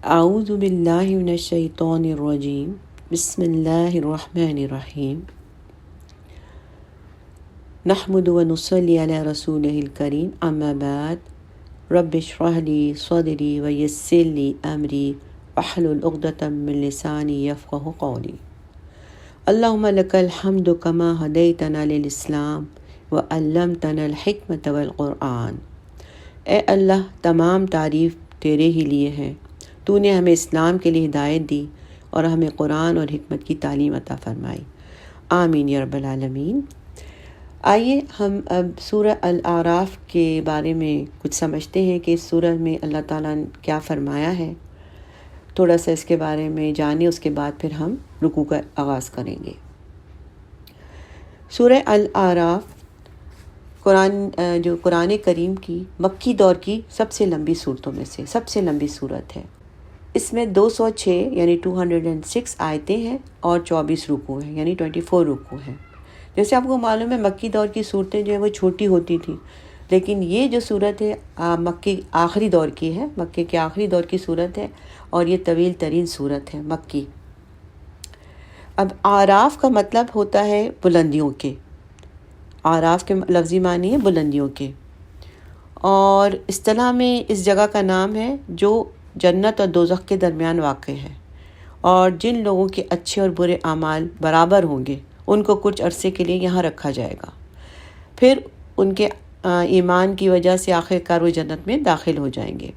اعوذ باللہ من الشیطان الرجیم بسم اللہ الرحمن الرحیم نحمد و نصلی علی رسولہ الکریم اما بعد رب اشرح لی صدری ویسر لی امری واحلل عقدۃ من لسانی یفقہوا قولی اللہم لک الحمد کما ہدیتنا للاسلام وعلمتنا الحکمۃ والقرآن۔ اے اللہ، تمام تعریف تیرے ہی لیے ہیں، تو نے ہمیں اسلام کے لیے ہدایت دی اور ہمیں قرآن اور حکمت کی تعلیم عطا فرمائی، آمین یا رب العالمین۔ آئیے ہم اب سورہ الاعراف کے بارے میں کچھ سمجھتے ہیں کہ اس سورہ میں اللہ تعالیٰ نے کیا فرمایا ہے، تھوڑا سا اس کے بارے میں جانیں، اس کے بعد پھر ہم رکوع کا آغاز کریں گے۔ سورہ الاعراف قرآن کریم کی مکی دور کی سب سے لمبی صورتوں میں سے سب سے لمبی صورت ہے۔ اس میں 206 یعنی 206 آیتیں ہیں اور 24 رکوع ہیں یعنی 24 رکوع ہیں۔ جیسے آپ کو معلوم ہے مکی دور کی صورتیں جو ہیں وہ چھوٹی ہوتی تھیں، لیکن یہ جو صورت ہے مکی آخری دور کی ہے، مکے کے آخری دور کی صورت ہے اور یہ طویل ترین صورت ہے مکی۔ اب اعراف کا مطلب ہوتا ہے بلندیوں کے، اعراف کے لفظی معنی ہے بلندیوں کے، اور اصطلاح میں اس جگہ کا نام ہے جو جنت اور دوزخ کے درمیان واقع ہے، اور جن لوگوں کے اچھے اور برے اعمال برابر ہوں گے ان کو کچھ عرصے کے لیے یہاں رکھا جائے گا، پھر ان کے ایمان کی وجہ سے آخر کار وہ جنت میں داخل ہو جائیں گے۔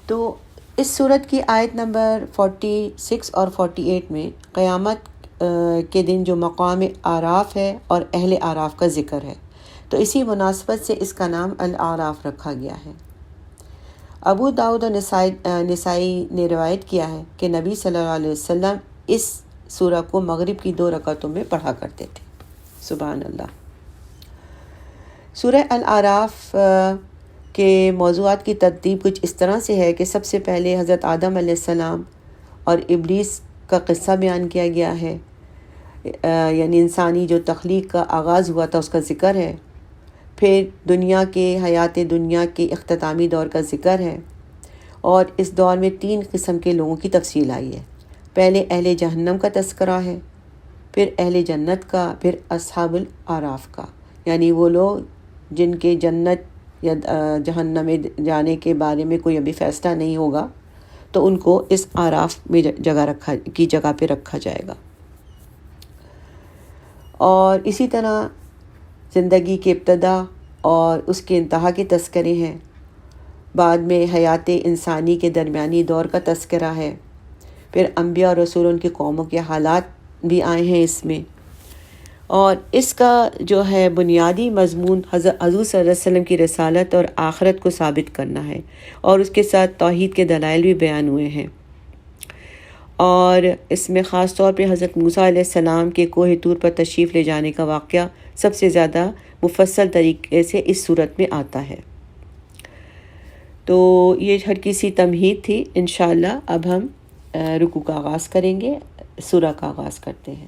تو اس سورت کی آیت نمبر 46 اور 48 میں قیامت کے دن جو مقام اعراف ہے اور اہل اعراف کا ذکر ہے، تو اسی مناسبت سے اس کا نام الاعراف رکھا گیا ہے۔ ابو داؤد اور نسائی نے روایت کیا ہے کہ نبی صلی اللہ علیہ وسلم اس سورہ کو مغرب کی 2 رکعتوں میں پڑھا کرتے تھے، سبحان اللہ۔ سورہ الاعراف کے موضوعات کی ترتیب کچھ اس طرح سے ہے کہ سب سے پہلے حضرت آدم علیہ السلام اور ابلیس کا قصہ بیان کیا گیا ہے، یعنی انسانی جو تخلیق کا آغاز ہوا تھا اس کا ذکر ہے، پھر دنیا کے حیات دنیا کے اختتامی دور کا ذکر ہے، اور اس دور میں 3 قسم کے لوگوں کی تفصیل آئی ہے۔ پہلے اہل جہنم کا تذکرہ ہے، پھر اہل جنت کا، پھر اصحاب الاعراف کا، یعنی وہ لوگ جن کے جنت یا جہنم میں جانے کے بارے میں کوئی ابھی فیصلہ نہیں ہوگا، تو ان کو اس اعراف میں جگہ پہ رکھا جائے گا۔ اور اسی طرح زندگی کی ابتدا اور اس کے انتہا کے تذکرے ہیں، بعد میں حیات انسانی کے درمیانی دور کا تذکرہ ہے، پھر انبیاء اور رسول ان کی قوموں کے حالات بھی آئے ہیں اس میں، اور اس کا جو ہے بنیادی مضمون حضور صلی اللہ علیہ وسلم کی رسالت اور آخرت کو ثابت کرنا ہے، اور اس کے ساتھ توحید کے دلائل بھی بیان ہوئے ہیں، اور اس میں خاص طور پہ حضرت موسیٰ علیہ السلام کے کوہ طور پر تشریف لے جانے کا واقعہ سب سے زیادہ مفصل طریقے سے اس صورت میں آتا ہے۔ تو یہ ہلکی سی تمہید تھی، انشاءاللہ اب ہم رکوع کا آغاز کریں گے، سورہ کا آغاز کرتے ہیں۔